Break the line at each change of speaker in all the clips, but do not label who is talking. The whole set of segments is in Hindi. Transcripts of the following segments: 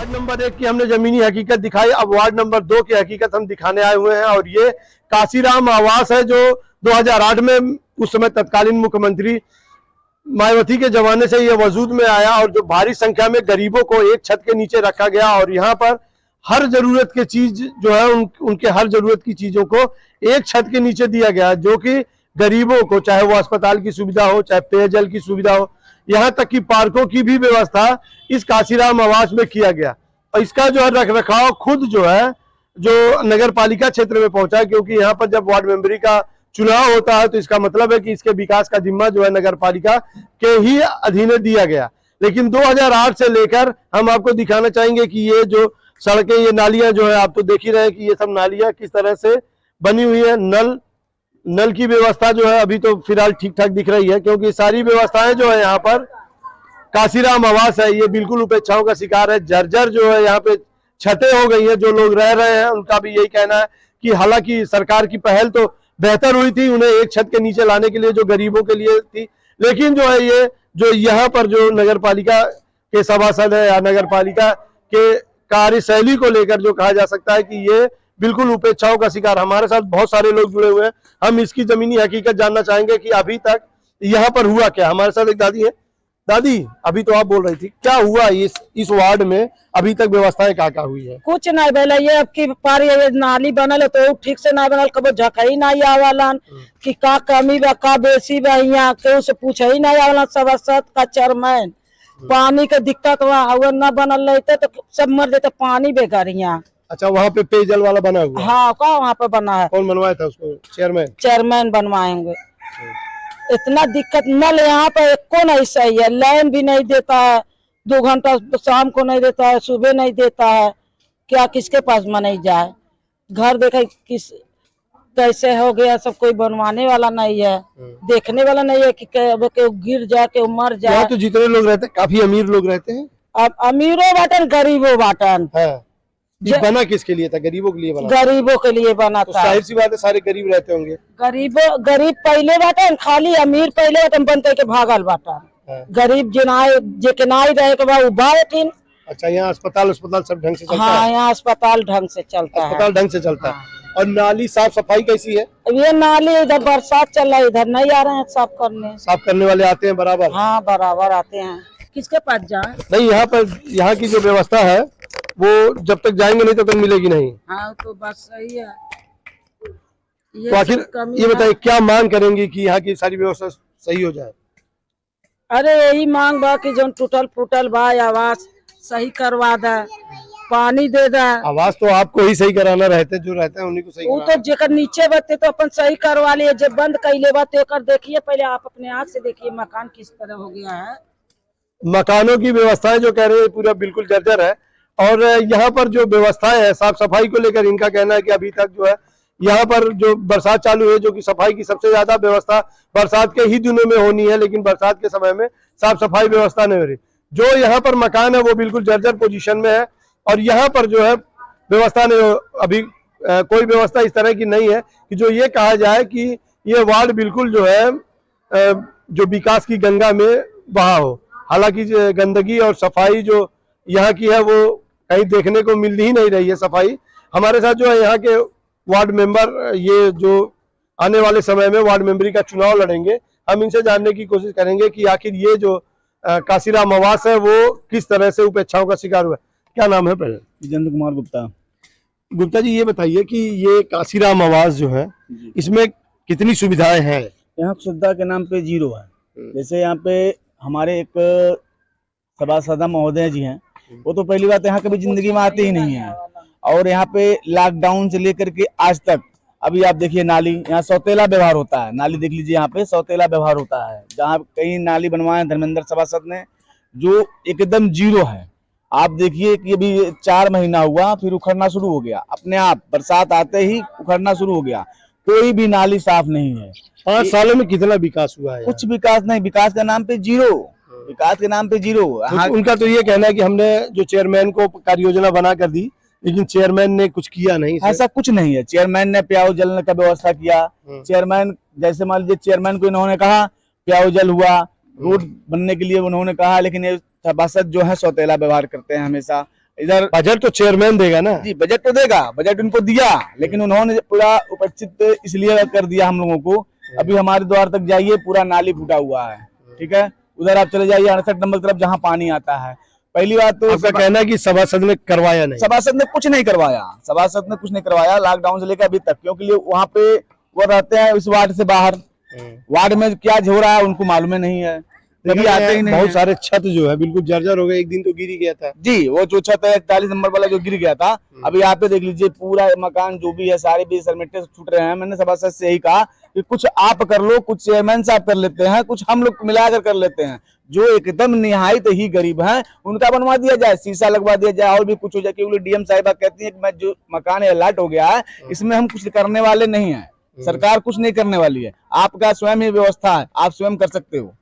वार्ड नंबर 1 की हमने जमीनी हकीकत दिखाई, अब वार्ड नंबर 2 की हकीकत हम दिखाने आए हुए हैं। और ये काशीराम आवास है जो 2008 में उस समय तत्कालीन मुख्यमंत्री मायावती के जमाने से ये वजूद में आया और जो भारी संख्या में गरीबों को एक छत के नीचे रखा गया और यहाँ पर हर जरूरत की चीज जो है उनके हर जरूरत की चीजों को एक छत के नीचे दिया गया, जो कि गरीबों को, चाहे वो अस्पताल की सुविधा हो, चाहे पेयजल की सुविधा हो, यहाँ तक कि पार्कों की भी व्यवस्था इस काशीराम आवास में किया गया। और इसका जो है रख रखाव खुद जो है जो नगर पालिका क्षेत्र में पहुंचा, क्योंकि यहाँ पर जब वार्ड मेंबरी का चुनाव होता है तो इसका मतलब है कि इसके विकास का जिम्मा जो है नगर पालिका के ही अधीन दिया गया। लेकिन 2008 से लेकर हम आपको दिखाना चाहेंगे कि ये जो सड़कें, ये नालियां जो है, आप तो देख ही रहे हैं कि ये सब नालियां किस तरह से बनी हुई है। नल की व्यवस्था जो है अभी तो फिलहाल ठीक ठाक दिख रही है, क्योंकि सारी व्यवस्थाएं जो है यहाँ पर काशीराम आवास है ये बिल्कुल उपेक्षाओं का शिकार है। जर्जर जो है यहाँ पे छतें हो गई है। जो लोग रह रहे हैं उनका भी यही कहना है कि हालांकि सरकार की पहल तो बेहतर हुई थी उन्हें एक छत के नीचे लाने के लिए जो गरीबों के लिए थी, लेकिन जो है ये जो यहाँ पर जो नगर पालिका के सभासद है या नगर पालिका के कार्यशैली को लेकर जो कहा जा सकता है कि ये बिल्कुल उपेक्षाओं का शिकार। हमारे साथ बहुत सारे लोग जुड़े हुए हैं, हम इसकी जमीनी हकीकत जानना चाहेंगे कि अभी तक यहाँ पर हुआ क्या। हमारे साथ एक दादी है। दादी, अभी तो आप बोल रही थी, क्या हुआ इस वार्ड में अभी तक व्यवस्थाएं क्या हुई है?
कुछ नहीं भैया, ये अब की पार ये नाली बनल है तो ठीक से ना बनल, कबो झकई नहीं आवलन कि का कमी बा का बेसी बा, यहाँ केहू से पूछ ही नहीं आवलन। सभासद का चेयरमैन पानी के दिक्कत वहाँ न बनल रहते तो सब मर देते पानी बेकार यहाँ।
अच्छा, वहाँ पे पेयजल वाला बना हुआ?
हाँ, का वहाँ पे बना है।
कौन बनवाया था उसको?
चेयरमैन बनवाएंगे। इतना दिक्कत नल यहाँ पे एको नहीं सही है, लाइन भी नहीं देता है, 2 घंटा शाम को नहीं देता है, सुबह नहीं देता है। क्या किसके पास मनाई जाए? घर देखे किस कैसे हो गया, सब कोई बनवाने वाला नहीं है, देखने वाला नहीं है कि गिर जाए के मर जाए।
तो जितने लोग रहते हैं काफी अमीर लोग रहते हैं।
अब अमीरों बाटन गरीबों बाटन
बना किसके लिए था? गरीबों के लिए बना?
गरीबों के लिए बना था।
जाहिर सी बात है सारे गरीब रहते होंगे।
गरीब पहले बाटन, खाली अमीर पहले बाटन बनते के भागल बाटन। गरीब जे के नाई रहे के बाद बाटन।
अच्छा, यहाँ अस्पताल सब ढंग से चलता है?
हाँ, यहाँ अस्पताल ढंग से चलता है।
अस्पताल ढंग से चलता है। और नाली साफ सफाई कैसी है?
ये नाली इधर बरसात चल रहा है, इधर नहीं आ रहे हैं साफ करने
वाले आते हैं बराबर?
हाँ, बराबर आते हैं। किसके पास जाए?
नहीं, यहाँ की जो व्यवस्था है वो जब तक जाएंगे नहीं तब तक मिलेगी नहीं।
हाँ, तो बस सही है।
तो आखिर ये बताइए क्या मांग करेंगे कि यहाँ की सारी व्यवस्था सही हो जाए?
अरे यही मांग बा कि जो टूटल फूटल बा आवास सही करवा दे, पानी दे दे।
आवास तो आपको ही सही कराना रहते, जो रहते हैं उन्हीं को सही।
वो तो जेकर नीचे बते तो अपन सही करवा लिए, जब बंद कैले बा तो देखिए, पहले आप अपने आँख से देखिए मकान किस तरह हो गया है।
मकानों की व्यवस्थाएं जो कह रहे हैं पूरा बिल्कुल जर्जर है। और यहाँ पर जो व्यवस्थाएं है साफ सफाई को लेकर इनका कहना है कि अभी तक जो है यहाँ पर जो बरसात चालू है, जो कि सफाई की सबसे ज्यादा व्यवस्था बरसात के ही दिनों में होनी है, लेकिन बरसात के समय में साफ सफाई व्यवस्था नहीं हो रही। जो यहाँ पर मकान है वो बिल्कुल जर्जर पोजीशन में है और यहाँ पर जो है व्यवस्था नहीं, अभी कोई व्यवस्था इस तरह की नहीं है कि जो ये कहा जाए कि ये वार्ड बिल्कुल जो है जो विकास की गंगा में बहा हो। हालांकि गंदगी और सफाई जो यहाँ की है वो कहीं देखने को मिल ही नहीं रही है सफाई। हमारे साथ जो है यहाँ के वार्ड मेंबर, ये जो आने वाले समय में वार्ड मेंबरी का चुनाव लड़ेंगे, हम इनसे जानने की कोशिश करेंगे कि आखिर ये जो काशीराम आवास है वो किस तरह से उपेक्षाओं का शिकार हुआ। क्या नाम है? पहले
जितेंद्र कुमार गुप्ता।
गुप्ता जी, ये बताइए कि ये काशीराम आवास जो है इसमें कितनी सुविधाएं हैं?
यहाँ सुविधा के नाम पे 0 है। जैसे यहाँ पे हमारे एक सभासद महोदय जी हैं, वो तो पहली बात यहाँ कभी जिंदगी में आते ही नहीं है। और यहाँ पे लॉकडाउन से लेकर के आज तक अभी आप देखिए नाली, यहाँ सौतेला व्यवहार होता है। नाली देख लीजिए, यहाँ पे सौतेला व्यवहार होता है। जहाँ कहीं नाली बनवाए धर्मेंद्र सभासद ने, जो एकदम 0 है। आप देखिए कि अभी 4 महीना हुआ, फिर उखड़ना शुरू हो गया अपने आप, बरसात आते ही उखड़ना शुरू हो गया। कोई भी नाली साफ नहीं है।
5 सालों में कितना विकास हुआ है?
कुछ विकास नहीं, विकास के नाम पे 0, विकास के नाम पे 0।
तो उनका तो ये कहना है कि हमने जो चेयरमैन को कार्य योजना बना कर दी, लेकिन चेयरमैन ने कुछ किया नहीं।
ऐसा कुछ नहीं है। चेयरमैन ने प्याऊ जल का व्यवस्था किया। चेयरमैन, जैसे मान लीजिए चेयरमैन को इन्होंने कहा प्याऊ जल हुआ, रोड बनने के लिए उन्होंने कहा, लेकिन ये सभासद जो है सौतेला व्यवहार करते हैं हमेशा। इधर
बजट तो चेयरमैन देगा ना।
जी बजट तो देगा, बजट उनको दिया, लेकिन उन्होंने पूरा उपस्थित इसलिए कर दिया हम लोगों को। अभी हमारे द्वार तक जाइए, पूरा नाली फूटा हुआ है, ठीक है। उधर आप चले जाइए 68 नंबर तरफ, जहाँ पानी आता है। पहली बात तो
आपका कहना है कि सभासद ने करवाया नहीं।
सभासद ने कुछ नहीं करवाया, सभासद ने कुछ नहीं करवाया लॉकडाउन से लेकर अभी तक, क्योंकि वहाँ पे वो रहते हैं इस वार्ड से बाहर। वार्ड में क्या हो रहा है उनको मालूम नहीं है, कभी आते ही नहीं।
बहुत सारे छत जो है बिल्कुल जर्जर हो गए, एक दिन तो गिर ही गया था
जी। वो जो छत है 41 नंबर वाला जो गिर गया था, अभी यहाँ पे देख लीजिए पूरा मकान जो भी है सारे भी सरमेटे से छूट रहे हैं। मैंने सभासद से यही कहा कि कुछ आप कर लो, कुछ चेयरमैन साहब कर लेते हैं, कुछ हम लोग मिलाकर कर लेते हैं। जो एकदम निहायत ही गरीब हैं उनका बनवा दिया जाए, शीशा लगवा दिया जाए और भी कुछ हो जाए। क्योंकि डीएम साहिबा कहती है कि मैं जो मकान अलर्ट हो गया है इसमें हम कुछ करने वाले नहीं है, सरकार कुछ नहीं करने वाली है, आपका स्वयं ही व्यवस्था है, आप स्वयं कर सकते हो।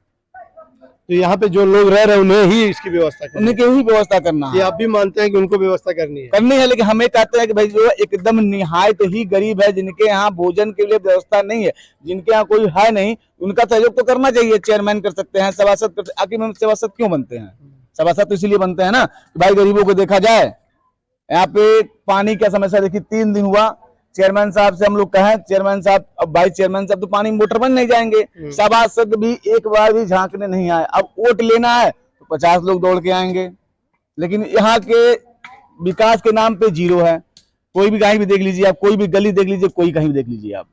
तो यहाँ पे जो लोग रह रहे हैं उन्हें ही इसकी व्यवस्था करनी है।
उन्हें ही व्यवस्था करना
ये
है,
आप भी मानते हैं कि उनको व्यवस्था करनी है?
लेकिन हमें कहते हैं कि भाई जो एकदम निहायत ही गरीब है, जिनके यहाँ भोजन के लिए व्यवस्था नहीं है, जिनके यहाँ कोई है नहीं, उनका सहयोग तो करना चाहिए। चेयरमैन कर सकते हैं, सभासद कर, आखिर में सभासद क्यों बनते हैं? सभासद तो इसलिए बनते हैं ना कि भाई गरीबों को देखा जाए। यहाँ पे पानी का समस्या देखिए, 3 दिन हुआ, चेयरमैन साहब से हम लोग कहें, चेयरमैन साहब अब भाई चेयरमैन साहब तो पानी मोटर बन नहीं जाएंगे, सभासद भी एक बार भी झांकने नहीं आए। अब वोट लेना है तो 50 लोग दौड़ के आएंगे, लेकिन यहाँ के विकास के नाम पे जीरो है। कोई भी कहीं भी देख लीजिए आप, कोई भी गली देख लीजिए, कोई कहीं भी देख लीजिए आप।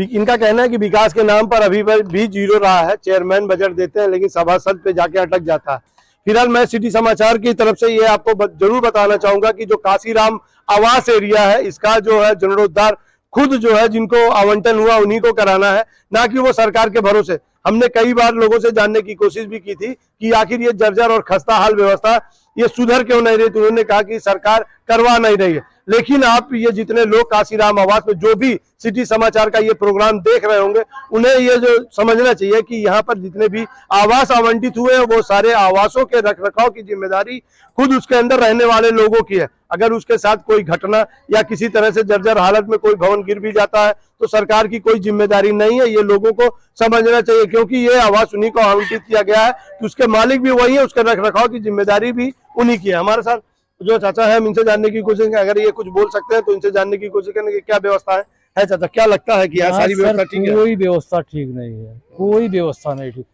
इनका कहना है कि विकास के नाम पर अभी भी जीरो रहा है। चेयरमैन बजट देते हैं लेकिन सभासद पे जाके अटक जाता है। फिलहाल मैं सिटी समाचार की तरफ से ये आपको जरूर बताना चाहूंगा कि जो काशीराम आवास एरिया है, इसका जो है जीर्णोद्धार खुद जो है जिनको आवंटन हुआ उन्हीं को कराना है, ना कि वो सरकार के भरोसे। हमने कई बार लोगों से जानने की कोशिश भी की थी कि आखिर ये जर्जर और खस्ता हाल व्यवस्था ये सुधर क्यों नहीं रही। तो उन्होंने कहा कि सरकार करवा नहीं रही है। लेकिन आप ये जितने लोग काशीराम आवास में जो भी सिटी समाचार का ये प्रोग्राम देख रहे होंगे, उन्हें ये जो समझना चाहिए कि यहाँ पर जितने भी आवास आवंटित हुए हैं वो सारे आवासों के रखरखाव की जिम्मेदारी खुद उसके अंदर रहने वाले लोगों की है। अगर उसके साथ कोई घटना या किसी तरह से जर्जर हालत में कोई भवन गिर भी जाता है तो सरकार की कोई जिम्मेदारी नहीं है। ये लोगों को समझना चाहिए, क्योंकि ये आवास उन्हीं को आवंटित किया गया है कि उसके मालिक भी वही है, उसके रखरखाव की जिम्मेदारी भी उन्हीं की है। हमारे साथ जो चाचा है हम इनसे जानने की कोशिश करें, अगर ये कुछ बोल सकते हैं तो इनसे जानने की कोशिश करें कि क्या व्यवस्था है चाचा, क्या लगता है कि यहाँ सारी व्यवस्था ठीक है?
कोई व्यवस्था ठीक नहीं है, कोई व्यवस्था नहीं ठीक।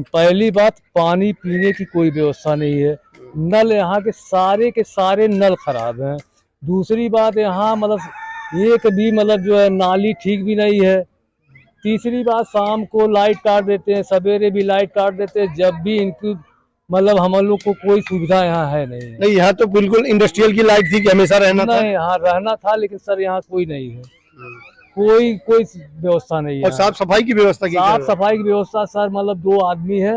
पहली बात, पानी पीने की कोई व्यवस्था नहीं है, नल यहाँ के सारे नल खराब हैं। दूसरी बात, यहाँ मतलब एक भी मतलब जो है नाली ठीक भी नहीं है। तीसरी बात, शाम को लाइट काट देते हैं, सवेरे भी लाइट काट देते हैं, जब भी इनकी मतलब हम लोग को कोई सुविधा यहाँ है नहीं।
यहाँ तो बिल्कुल इंडस्ट्रियल की लाइट थी कि हमेशा रहना था?
नहीं, यहाँ रहना था, लेकिन सर यहाँ कोई नहीं है, कोई व्यवस्था नहीं है।
और साफ सफाई की व्यवस्था की?
साफ सफाई की व्यवस्था सर मतलब 2 आदमी है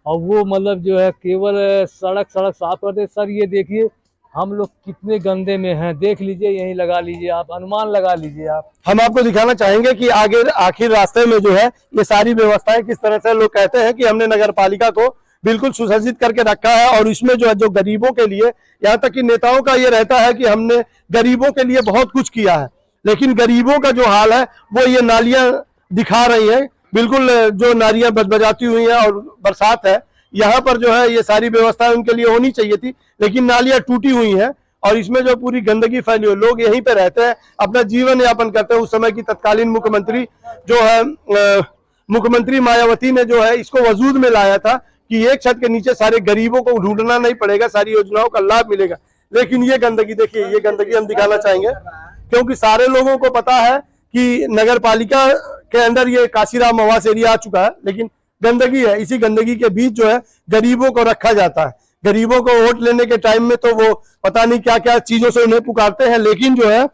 और वो मतलब जो है केवल सड़क साफ करते। सर ये देखिए हम लोग कितने गंदे में हैं, देख लीजिए, यहीं लगा लीजिए आप, अनुमान लगा लीजिए आप।
हम आपको दिखाना चाहेंगे कि आगे आखिर रास्ते में जो है ये सारी व्यवस्थाएं किस तरह से। लोग कहते हैं कि हमने नगर पालिका को बिल्कुल सुसज्जित करके रखा है और इसमें जो है जो गरीबों के लिए, यहाँ तक कि नेताओं का ये रहता है कि हमने गरीबों के लिए बहुत कुछ किया है, लेकिन गरीबों का जो हाल है वो ये नालियां दिखा रही है। बिल्कुल जो नालियां बजबजाती हुई हैं और बरसात है, यहाँ पर जो है ये सारी व्यवस्था उनके लिए होनी चाहिए थी, लेकिन नालियां टूटी हुई हैं और इसमें जो पूरी गंदगी फैली हुई। लोग यहीं पे रहते हैं, अपना जीवन यापन करते हैं। उस समय की तत्कालीन मुख्यमंत्री जो है मुख्यमंत्री मायावती ने जो है इसको वजूद में लाया था कि एक छत के नीचे सारे गरीबों को ढूंढना नहीं पड़ेगा, सारी योजनाओं का लाभ मिलेगा। लेकिन ये गंदगी देखिए, ये गंदगी हम दिखाना चाहेंगे क्योंकि सारे लोगों को पता है कि नगर पालिका के अंदर ये काशीराम आवास एरिया आ चुका है, लेकिन गंदगी है। इसी गंदगी के बीच जो है गरीबों को रखा जाता है। गरीबों को वोट लेने के टाइम में तो वो पता नहीं क्या क्या चीजों से उन्हें पुकारते हैं, लेकिन जो है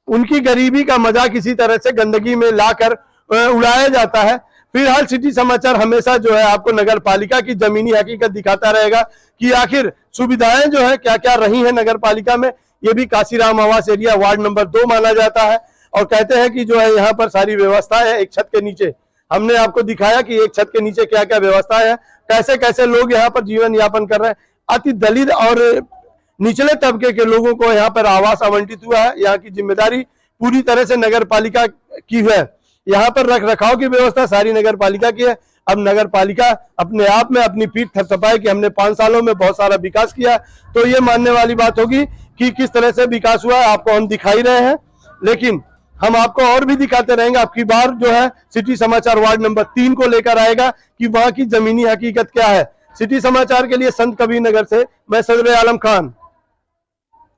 उनकी गरीबी का मजाक इसी तरह से गंदगी में लाकर उड़ाया जाता है। फिलहाल सिटी समाचार हमेशा जो है आपको नगर पालिका की जमीनी हकीकत दिखाता रहेगा कि आखिर सुविधाएं जो है क्या क्या रही हैं नगर पालिका में। ये भी काशीराम आवास एरिया वार्ड नंबर 2 माना जाता है और कहते हैं कि जो है यहाँ पर सारी व्यवस्था है एक छत के नीचे। हमने आपको दिखाया कि एक छत के नीचे क्या क्या व्यवस्था है, कैसे कैसे लोग यहाँ पर जीवन यापन कर रहे हैं। अति दलित और निचले तबके के लोगों को यहाँ पर आवास आवंटित हुआ है। यहाँ की जिम्मेदारी पूरी तरह से नगर पालिका की है। यहाँ पर रख रखाव की व्यवस्था सारी नगर पालिका की है। अब नगर पालिका अपने आप में अपनी पीठ थपथपाए कि हमने 5 सालों में बहुत सारा विकास किया, तो ये मानने वाली बात होगी कि किस तरह से विकास हुआ है आपको हम दिखाई रहे हैं, लेकिन हम आपको और भी दिखाते रहेंगे। आपकी बार जो है सिटी समाचार वार्ड नंबर 3 को लेकर आएगा कि वहां की जमीनी हकीकत क्या है। सिटी समाचार के लिए संत कबीर नगर से मैं सदर आलम खान।